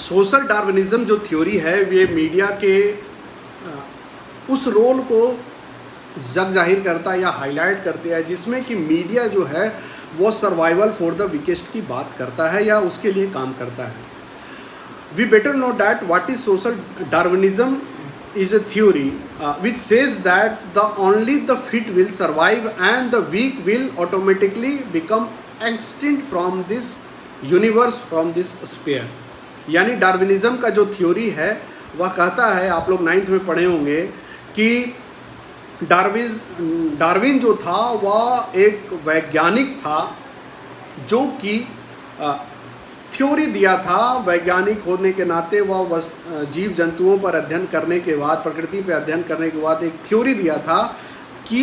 Social Darwinism जो theory है ये मीडिया के उस रोल को जग जाहिर करता है या हाईलाइट करते हैं जिसमें कि मीडिया जो है वो सर्वाइवल फॉर द वीकेस्ट की बात करता है या उसके लिए काम करता है। We better know that what is social Darwinism is a theory which says that the only the fit will survive and the weak will automatically become extinct from this universe, from this sphere। यानी Darwinism का जो theory है वह कहता है, आप लोग 9th में पढ़े होंगे कि डार्विन जो था वह एक वैज्ञानिक था जो कि थ्योरी दिया था। वैज्ञानिक होने के नाते वह जीव जंतुओं पर अध्ययन करने के बाद, प्रकृति पर अध्ययन करने के बाद एक थ्योरी दिया था कि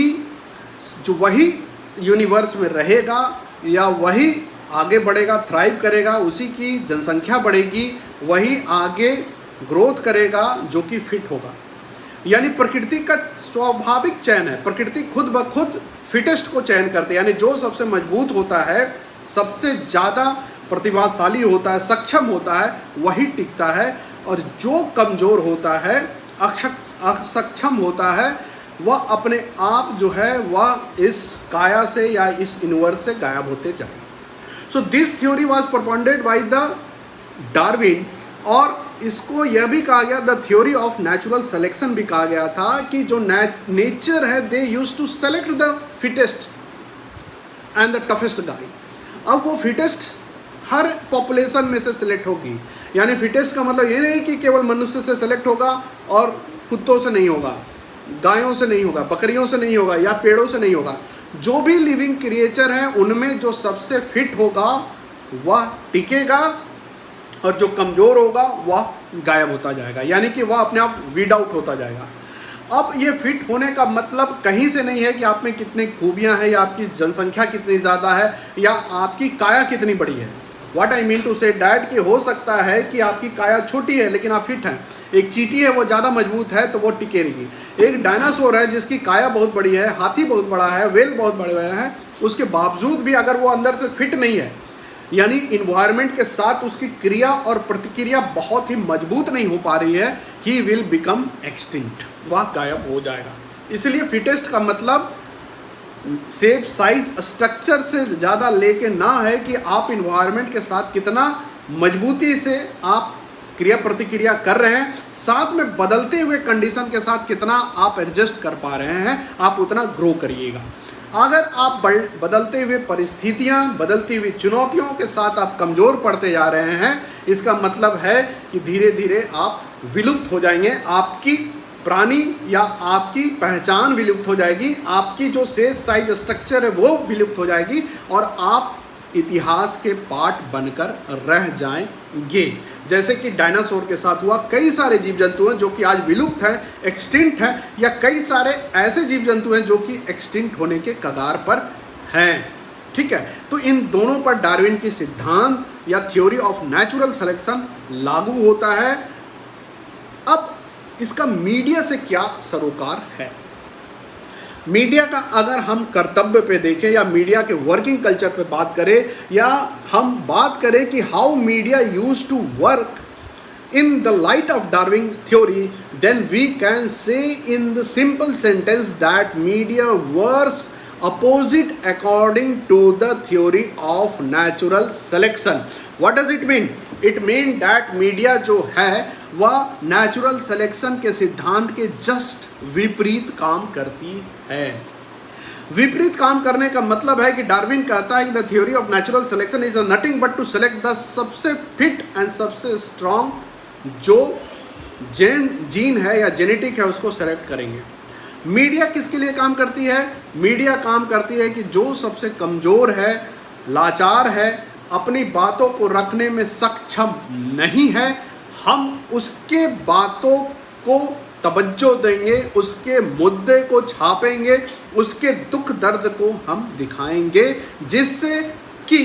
जो वही यूनिवर्स में रहेगा या वही आगे बढ़ेगा, थ्राइव करेगा, उसी की जनसंख्या बढ़ेगी, वही आगे ग्रोथ करेगा जो कि फिट होगा। यानी प्रकृति का स्वाभाविक चयन है, प्रकृति खुद ब खुद फिटेस्ट को चयन करते हैं। यानी जो सबसे मजबूत होता है, सबसे ज़्यादा प्रतिभाशाली होता है, सक्षम होता है, वही टिकता है, और जो कमज़ोर होता है, असक्षम होता है, वह अपने आप जो है वह इस काया से या इस यूनिवर्स से गायब होते जाए। So this theory was propounded by the Darwin, और इसको यह भी कहा गया, the theory of natural selection भी कहा गया था कि जो नेचर है they use to select the fittest and the toughest guy. अब वो फिटेस्ट हर पॉपुलेशन में से सिलेक्ट होगी। यानी फिटेस्ट का मतलब ये नहीं कि केवल मनुष्य से सिलेक्ट होगा और कुत्तों से नहीं होगा, गायों से नहीं होगा, बकरियों से नहीं होगा या पेड़ों से नहीं होगा। जो भी लिविंग क्रिएचर है उनमें जो सबसे फिट होगा वह टिकेगा और जो कमज़ोर होगा वह गायब होता जाएगा, यानी कि वह अपने आप वीड आउट होता जाएगा। अब ये फिट होने का मतलब कहीं से नहीं है कि आप में कितनी खूबियां हैं या आपकी जनसंख्या कितनी ज़्यादा है या आपकी काया कितनी बड़ी है। What I mean to say that कि हो सकता है कि आपकी काया छोटी है लेकिन आप फिट हैं। एक चींटी है, वो ज़्यादा मजबूत है तो वो टिके रहेगी। एक डायनासोर है जिसकी काया बहुत बड़ी है, हाथी बहुत बड़ा है, वेल बहुत बड़े हैं, उसके बावजूद भी अगर वो अंदर से फिट नहीं है, यानी इन्वायरमेंट के साथ उसकी क्रिया और प्रतिक्रिया बहुत ही मजबूत नहीं हो पा रही है, ही विल बिकम एक्सटिंक्ट, वह गायब हो जाएगा। इसलिए फिटेस्ट का मतलब शेप, साइज, स्ट्रक्चर से ज़्यादा लेके ना है कि आप इन्वायरमेंट के साथ कितना मजबूती से आप क्रिया प्रतिक्रिया कर रहे हैं, साथ में बदलते हुए कंडीशन के साथ कितना आप एडजस्ट कर पा रहे हैं, आप उतना ग्रो करिएगा। अगर आप बदलते हुए परिस्थितियां, बदलती हुई चुनौतियों के साथ आप कमज़ोर पड़ते जा रहे हैं, इसका मतलब है कि धीरे धीरे आप विलुप्त हो जाएंगे, आपकी प्राणी या आपकी पहचान विलुप्त हो जाएगी, आपकी जो शेप, साइज, स्ट्रक्चर है वो विलुप्त हो जाएगी और आप इतिहास के पार्ट बनकर रह जाएंगे। जैसे कि डायनासोर के साथ हुआ, कई सारे जीव जंतु हैं जो कि आज विलुप्त हैं, एक्सटिंक्ट हैं, या कई सारे ऐसे जीव जंतु हैं जो कि एक्सटिंक्ट होने के कगार पर हैं। ठीक है, तो इन दोनों पर डार्विन की सिद्धांत या थ्योरी ऑफ नेचुरल सिलेक्शन लागू होता है। अब इसका मीडिया से क्या सरोकार है? मीडिया का अगर हम कर्तव्य पे देखें या मीडिया के वर्किंग कल्चर पे बात करें, या हम बात करें कि how media use to work in the light of Darwin's theory, then we can say in the simple sentence that media works opposite according to the theory of natural selection. What does it mean? It means that media जो है वह natural selection के सिद्धांत के just विपरीत काम करती है। विपरीत काम करने का मतलब है कि डार्विन कहता है कि the theory of natural selection is nothing but to select the सबसे फिट एंड सबसे स्ट्रॉन्ग जो जीन है या जेनेटिक है उसको सेलेक्ट करेंगे। मीडिया किसके लिए काम करती है? मीडिया काम करती है कि जो सबसे कमज़ोर है, लाचार है, अपनी बातों को रखने में सक्षम नहीं है, हम उसके बातों को तवज्जो देंगे, उसके मुद्दे को छापेंगे, उसके दुख दर्द को हम दिखाएंगे, जिससे कि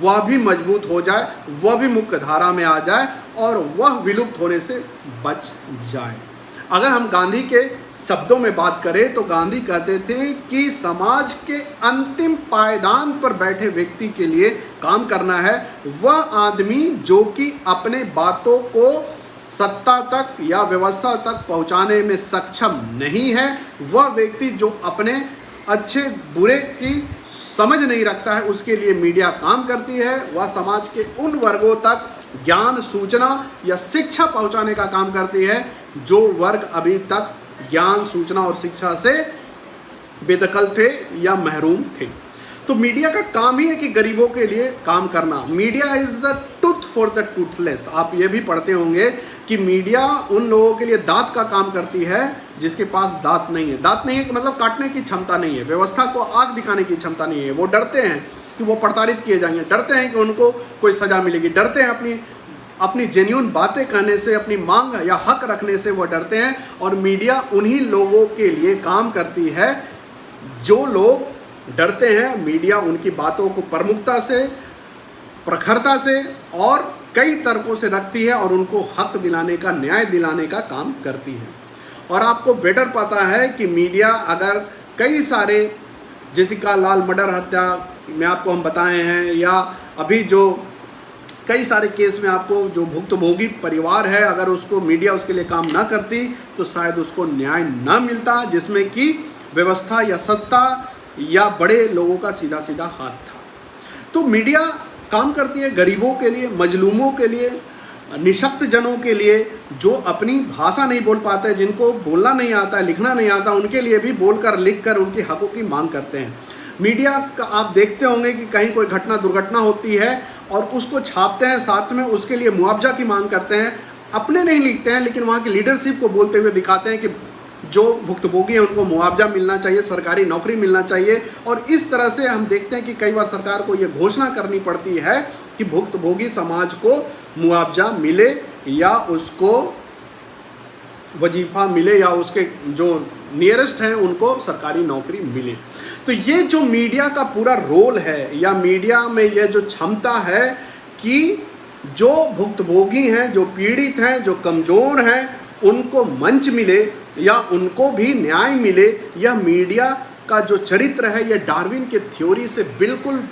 वह भी मजबूत हो जाए, वह भी मुख्य धारा में आ जाए और वह विलुप्त होने से बच जाए। अगर हम गांधी के शब्दों में बात करें तो गांधी कहते थे कि समाज के अंतिम पायदान पर बैठे व्यक्ति के लिए काम करना है। वह आदमी जो कि अपने बातों को सत्ता तक या व्यवस्था तक पहुंचाने में सक्षम नहीं है, वह व्यक्ति जो अपने अच्छे बुरे की समझ नहीं रखता है, उसके लिए मीडिया काम करती है। वह समाज के उन वर्गों तक ज्ञान, सूचना या शिक्षा पहुंचाने का काम करती है जो वर्ग अभी तक ज्ञान, सूचना और शिक्षा से बेदखल थे या महरूम थे। तो मीडिया का काम ही है कि गरीबों के लिए काम करना। Media is the tooth for the Toothless. आप ये भी पढ़ते होंगे कि मीडिया उन लोगों के लिए दांत का काम करती है जिसके पास दांत नहीं है। दांत नहीं है मतलब काटने की क्षमता नहीं है, व्यवस्था को आग दिखाने की क्षमता नहीं है। वो डरते हैं कि वो प्रताड़ित किए जाएंगे, डरते हैं कि उनको कोई सजा मिलेगी, डरते हैं अपनी जेन्युइन बातें कहने से, अपनी मांग या हक रखने से वो डरते हैं। और मीडिया उन्हीं लोगों के लिए काम करती है जो लोग डरते हैं। मीडिया उनकी बातों को प्रमुखता से, प्रखरता से और कई तर्कों से रखती है और उनको हक दिलाने का, न्याय दिलाने का काम करती है। और आपको बेटर पता है कि मीडिया अगर कई सारे, जैसे का लाल मर्डर हत्या में आपको हम बताए हैं, या अभी जो कई सारे केस में आपको जो भुक्तभोगी परिवार है, अगर उसको मीडिया उसके लिए काम ना करती तो शायद उसको न्याय ना मिलता, जिसमें कि व्यवस्था या सत्ता या बड़े लोगों का सीधा सीधा हाथ था। तो मीडिया काम करती है गरीबों के लिए, मजलूमों के लिए, निशक्त जनों के लिए, जो अपनी भाषा नहीं बोल पाते, जिनको बोलना नहीं आता, लिखना नहीं आता, उनके लिए भी बोलकर, लिखकर उनके हकों की मांग करते हैं। मीडिया का आप देखते होंगे कि कहीं कोई घटना, दुर्घटना होती है और उसको छापते हैं, साथ में उसके लिए मुआवजा की मांग करते हैं। अपने नहीं लिखते हैं लेकिन वहाँ की लीडरशिप को बोलते हुए दिखाते हैं कि जो भुक्तभोगी हैं उनको मुआवजा मिलना चाहिए, सरकारी नौकरी मिलना चाहिए। और इस तरह से हम देखते हैं कि कई बार सरकार को ये घोषणा करनी पड़ती है कि भुक्तभोगी समाज को मुआवजा मिले या उसको वजीफा मिले या उसके जो नियरेस्ट हैं उनको सरकारी नौकरी मिले। तो ये जो मीडिया का पूरा रोल है या मीडिया में ये जो क्षमता है कि जो भुक्तभोगी हैं, जो पीड़ित हैं, जो कमज़ोर हैं, उनको मंच मिले या उनको भी न्याय मिले, यह मीडिया का जो चरित्र है ये डार्विन के थ्योरी से बिल्कुल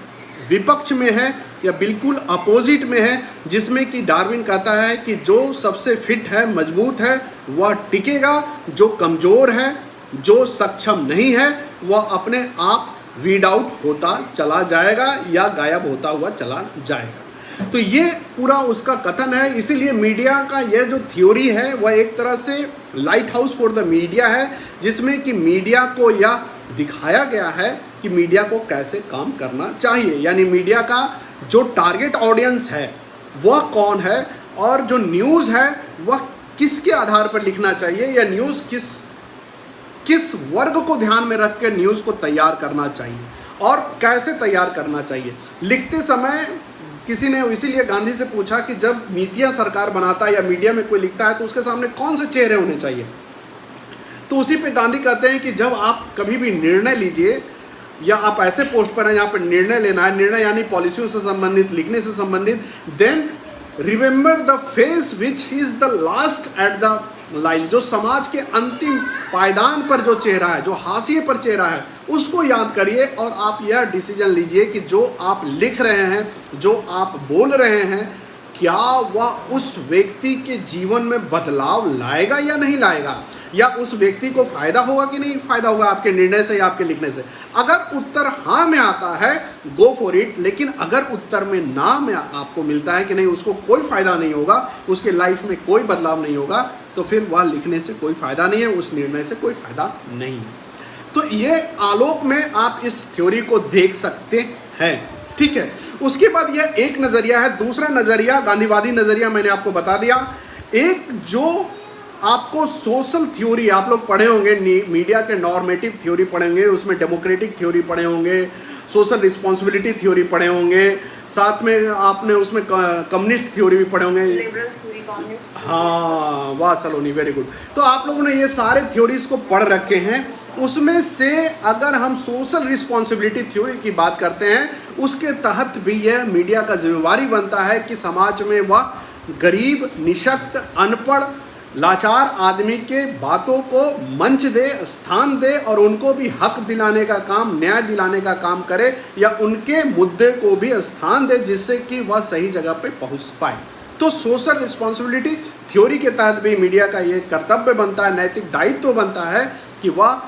विपक्ष में है या बिल्कुल अपोजिट में है, जिसमें कि डार्विन कहता है कि जो सबसे फिट है, मजबूत है, वह टिकेगा, जो कमज़ोर है, जो सक्षम नहीं है, वह अपने आप वीड आउट होता चला जाएगा या गायब होता हुआ चला जाएगा। तो ये पूरा उसका कथन है। इसीलिए मीडिया का यह जो थ्योरी है वह एक तरह से light house for the media है, जिसमें कि मीडिया को यह दिखाया गया है कि मीडिया को कैसे काम करना चाहिए, यानी मीडिया का जो टारगेट ऑडियंस है वह कौन है और जो न्यूज़ है वह किसके आधार पर लिखना चाहिए या न्यूज़ किस वर्ग को ध्यान में रख कर न्यूज़ को तैयार करना चाहिए और कैसे तैयार करना चाहिए। लिखते समय किसी ने इसीलिए गांधी से पूछा कि जब नीतियां सरकार बनाता है या मीडिया में कोई लिखता है तो उसके सामने कौन से चेहरे होने चाहिए। तो उसी पे गांधी कहते हैं कि जब आप कभी भी निर्णय लीजिए या आप ऐसे पोस्ट पर हैं जहाँ पर निर्णय लेना है, निर्णय यानी पॉलिसियों से संबंधित, लिखने से संबंधित, then remember the face which is the last at the line. जो समाज के अंतिम पायदान पर जो चेहरा है, जो हाशिए पर चेहरा है, उसको याद करिए और आप यह डिसीजन लीजिए कि जो आप लिख रहे हैं, जो आप बोल रहे हैं, क्या वह उस व्यक्ति के जीवन में बदलाव लाएगा या नहीं लाएगा, या उस व्यक्ति को फायदा होगा कि नहीं फायदा होगा आपके निर्णय से या आपके लिखने से। अगर उत्तर हाँ में आता है गो फॉर इट, लेकिन अगर उत्तर में ना में आपको मिलता है कि नहीं उसको कोई फायदा नहीं होगा, उसके लाइफ में कोई बदलाव नहीं होगा, तो फिर वह लिखने से कोई फायदा नहीं है, उस निर्णय से कोई फायदा नहीं है। तो ये आलोक में आप इस थ्योरी को देख सकते हैं, ठीक है। उसके बाद यह एक नज़रिया है। दूसरा नज़रिया गांधीवादी नज़रिया मैंने आपको बता दिया। एक जो आपको सोशल थ्योरी आप लोग पढ़े होंगे, मीडिया के नॉर्मेटिव थ्योरी पढ़े होंगे, उसमें डेमोक्रेटिक थ्योरी पढ़े होंगे, सोशल रिस्पॉन्सिबिलिटी थ्योरी पढ़े होंगे, साथ में आपने उसमें कम्युनिस्ट थ्योरी भी पढ़े होंगे। हाँ वाह सलोनी, वेरी गुड। तो आप लोगों ने ये सारे थ्योरीज को पढ़ रखे हैं। उसमें से अगर हम सोशल रिस्पॉन्सिबिलिटी थ्योरी की बात करते हैं, उसके तहत भी यह मीडिया का जिम्मेवारी बनता है कि समाज में वह गरीब, निशक्त, अनपढ़ लाचार आदमी के बातों को मंच दे, स्थान दे और उनको भी हक दिलाने का काम, न्याय दिलाने का काम करे या उनके मुद्दे को भी स्थान दे जिससे कि वह सही जगह पे पहुंच पाए। तो सोशल रिस्पॉन्सिबिलिटी थ्योरी के तहत भी मीडिया का ये कर्तव्य बनता है, नैतिक दायित्व बनता है कि वह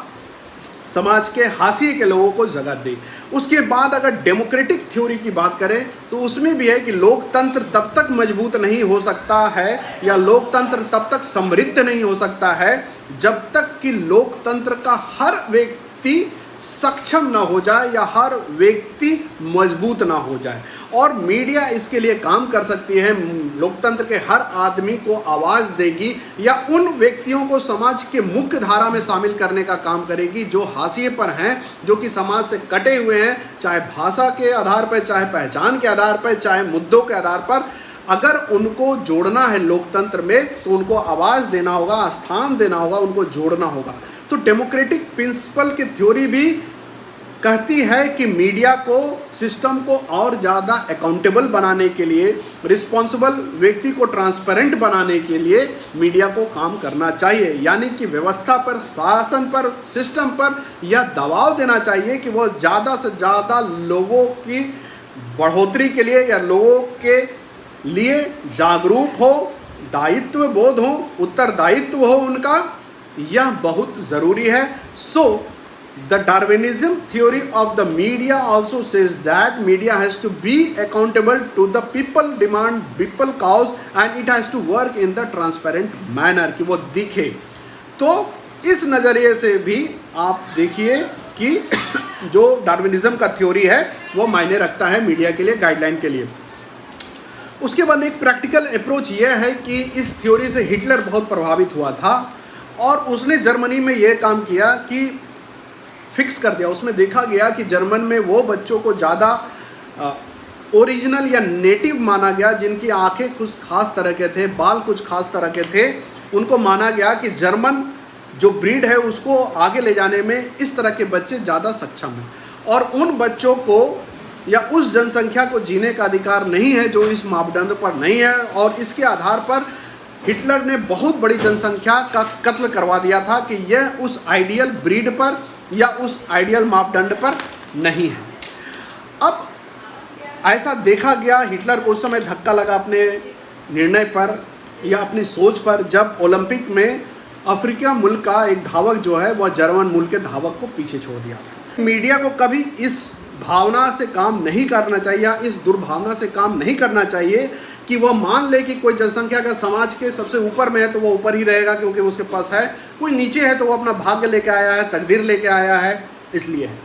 समाज के हाशिए के लोगों को जगह दे। उसके बाद अगर डेमोक्रेटिक थ्योरी की बात करें तो उसमें भी है कि लोकतंत्र तब तक मजबूत नहीं हो सकता है या लोकतंत्र तब तक समृद्ध नहीं हो सकता है जब तक कि लोकतंत्र का हर व्यक्ति सक्षम ना हो जाए या हर व्यक्ति मजबूत ना हो जाए। और मीडिया इसके लिए काम कर सकती है, लोकतंत्र के हर आदमी को आवाज़ देगी या उन व्यक्तियों को समाज के मुख्य धारा में शामिल करने का काम करेगी जो हाशिए पर हैं, जो कि समाज से कटे हुए हैं, चाहे भाषा के आधार पर, चाहे पहचान के आधार पर, चाहे मुद्दों के आधार पर। अगर उनको जोड़ना है लोकतंत्र में तो उनको आवाज़ देना होगा, स्थान देना होगा, उनको जोड़ना होगा। तो डेमोक्रेटिक प्रिंसिपल की थ्योरी भी कहती है कि मीडिया को, सिस्टम को और ज़्यादा अकाउंटेबल बनाने के लिए, रिस्पॉन्सिबल व्यक्ति को ट्रांसपेरेंट बनाने के लिए मीडिया को काम करना चाहिए। यानी कि व्यवस्था पर, शासन पर, सिस्टम पर यह दबाव देना चाहिए कि वो ज़्यादा से ज़्यादा लोगों की बढ़ोतरी के लिए या लोगों के लिए जागरूक हो, दायित्व बोध हो, उत्तरदायित्व हो उनका, यह बहुत ज़रूरी है। So the Darwinism theory of the media also says that media has to be accountable to the people demand, people cause and it has to work in the transparent manner, कि वो दिखे। तो इस नज़रिए से भी आप देखिए कि जो डार्विनिज्म का थ्योरी है वो मायने रखता है मीडिया के लिए, गाइडलाइन के लिए। उसके बाद एक प्रैक्टिकल अप्रोच यह है कि इस थ्योरी से हिटलर बहुत प्रभावित हुआ था और उसने जर्मनी में यह काम किया कि फिक्स कर दिया। उसमें देखा गया कि जर्मन में वो बच्चों को ज़्यादा ओरिजिनल या नेटिव माना गया जिनकी आंखें कुछ खास तरह के थे, बाल कुछ खास तरह के थे। उनको माना गया कि जर्मन जो ब्रीड है उसको आगे ले जाने में इस तरह के बच्चे ज़्यादा सक्षम हैं और उन बच्चों को या उस जनसंख्या को जीने का अधिकार नहीं है जो इस मापदंड पर नहीं है। और इसके आधार पर हिटलर ने बहुत बड़ी जनसंख्या का कत्ल करवा दिया था कि यह उस आइडियल ब्रीड पर या उस आइडियल मापदंड पर नहीं है। अब ऐसा देखा गया, हिटलर को उस समय धक्का लगा अपने निर्णय पर या अपनी सोच पर जब ओलंपिक में अफ्रीका मुल्क का एक धावक जो है वह जर्मन मुल्क के धावक को पीछे छोड़ दिया था। मीडिया को कभी इस भावना से काम नहीं करना चाहिए या इस दुर्भावना से काम नहीं करना चाहिए कि वह मान ले कि कोई जनसंख्या का समाज के सबसे ऊपर में है तो वो ऊपर ही रहेगा क्योंकि उसके पास है, कोई नीचे है तो वो अपना भाग्य लेके आया है, तकदीर लेके आया है, इसलिए है।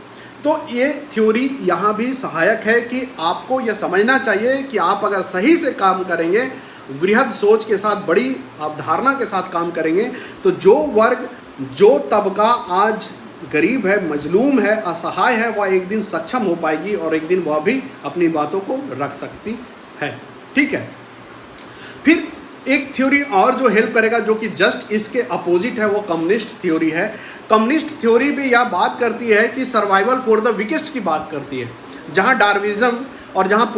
तो ये थ्योरी यहाँ भी सहायक है कि आपको यह समझना चाहिए कि आप अगर सही से काम करेंगे, वृहद सोच के साथ, बड़ी अवधारणा के साथ काम करेंगे तो जो वर्ग, जो तबका आज गरीब है, मजलूम है, असहाय है, वह एक दिन सक्षम हो पाएगी और एक दिन वह भी अपनी बातों को रख सकती है। ठीक है। फिर एक थ्योरी और जो हेल्प करेगा, जो कि जस्ट इसके अपोजिट है, वो कम्युनिस्ट थ्योरी है। कम्युनिस्ट थ्योरी भी यह बात करती है कि सर्वाइवल फॉर द वीकेस्ट की बात करती है, जहाँ डार्विनिज्म और जहाँ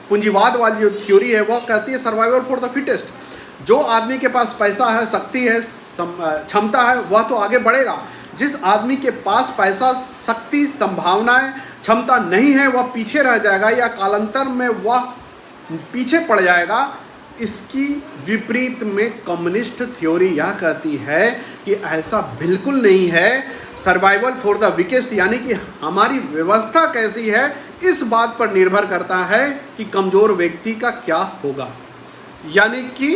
पूंजीवाद वाली जो थ्योरी है वह कहती है सर्वाइवल फॉर द फिटेस्ट। जो आदमी के पास पैसा है, शक्ति है, क्षमता है, वह तो आगे बढ़ेगा। जिस आदमी के पास पैसा, शक्ति, संभावनाएं, क्षमता नहीं है वह पीछे रह जाएगा या कालांतर में वह पीछे पड़ जाएगा। इसकी विपरीत में कम्युनिस्ट थ्योरी यह कहती है कि ऐसा बिल्कुल नहीं है। सर्वाइवल फॉर द वीकेस्ट यानी कि हमारी व्यवस्था कैसी है इस बात पर निर्भर करता है कि कमज़ोर व्यक्ति का क्या होगा। यानी कि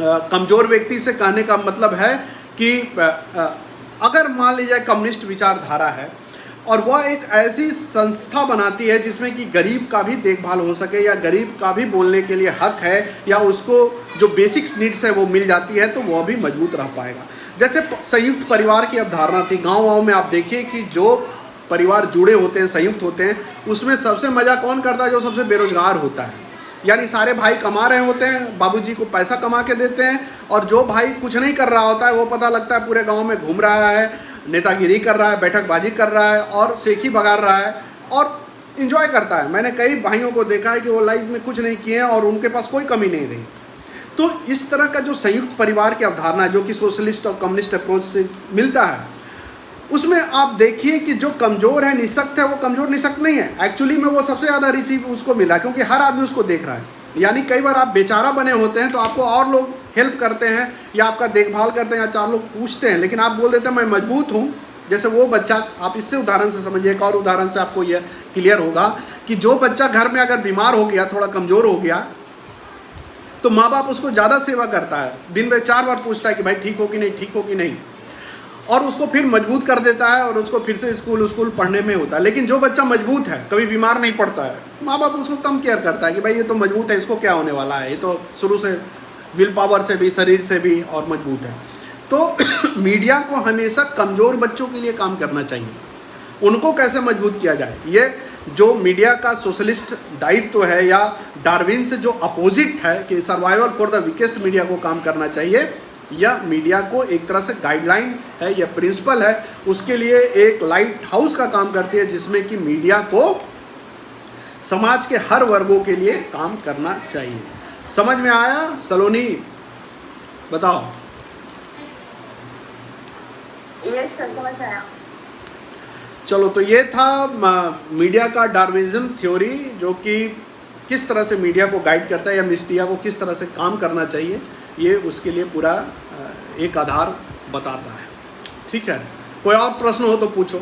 कमज़ोर व्यक्ति से कहने का मतलब है कि अगर मान लीजिए कम्युनिस्ट विचारधारा है और वह एक ऐसी संस्था बनाती है जिसमें कि गरीब का भी देखभाल हो सके या गरीब का भी बोलने के लिए हक है या उसको जो बेसिक्स नीड्स है वो मिल जाती है, तो वह भी मजबूत रह पाएगा। जैसे संयुक्त परिवार की अवधारणा थी, गाँव में आप देखिए कि जो परिवार जुड़े होते हैं, संयुक्त होते हैं, उसमें सबसे मज़ा कौन करता है? जो सबसे बेरोजगार होता है। यानी सारे भाई कमा रहे होते हैं, बाबूजी को पैसा कमा के देते हैं और जो भाई कुछ नहीं कर रहा होता है वो पता लगता है पूरे गांव में घूम रहा है, नेतागिरी कर रहा है, बैठकबाजी कर रहा है और सेखी बगार रहा है और इन्जॉय करता है। मैंने कई भाइयों को देखा है कि वो लाइफ में कुछ नहीं किए हैं और उनके पास कोई कमी नहीं रही। तो इस तरह का जो संयुक्त परिवार की अवधारणा जो कि सोशलिस्ट और कम्युनिस्ट अप्रोच से मिलता है, उसमें आप देखिए कि जो कमज़ोर है, निःशक्त है, वो कमज़ोर निःशक्त नहीं है, एक्चुअली में वो सबसे ज़्यादा रिसीव उसको मिला, क्योंकि हर आदमी उसको देख रहा है। यानी कई बार आप बेचारा बने होते हैं तो आपको और लोग हेल्प करते हैं या आपका देखभाल करते हैं या चार लोग पूछते हैं, लेकिन आप बोल देते हैं मैं मजबूत हूँ। जैसे वो बच्चा, आप इससे उदाहरण से समझिए, एक और उदाहरण से आपको यह क्लियर होगा कि जो बच्चा घर में अगर बीमार हो गया, थोड़ा कमज़ोर हो गया, तो माँ बाप उसको ज़्यादा सेवा करता है, दिन में 4 बार पूछता है कि भाई ठीक हो कि नहीं, ठीक हो कि नहीं, और उसको फिर मजबूत कर देता है और उसको फिर से स्कूल पढ़ने में होता है। लेकिन जो बच्चा मजबूत है, कभी बीमार नहीं पड़ता है, माँ बाप उसको कम केयर करता है कि भाई ये तो मजबूत है, इसको क्या होने वाला है, ये तो शुरू से विल पावर से भी, शरीर से भी और मजबूत है। तो मीडिया को हमेशा कमज़ोर बच्चों के लिए काम करना चाहिए, उनको कैसे मजबूत किया जाए। ये जो मीडिया का सोशलिस्ट दायित्व है या डार्विन से जो अपोजिट है कि survival for the weakest media को काम करना चाहिए, यह मीडिया को एक तरह से गाइडलाइन है, यह प्रिंसिपल है, उसके लिए एक लाइट हाउस का काम करती है, जिसमें कि मीडिया को समाज के हर वर्गों के लिए काम करना चाहिए। समझ में आया सलोनी? बताओ। यस सर, समझ आया। चलो, तो ये था मीडिया का डार्विनिज्म थ्योरी, जो कि किस तरह से मीडिया को गाइड करता है या मीडिया को किस तरह से काम करना चाहिए, ये उसके लिए पूरा एक आधार बताता है। ठीक है, कोई और प्रश्न हो तो पूछो।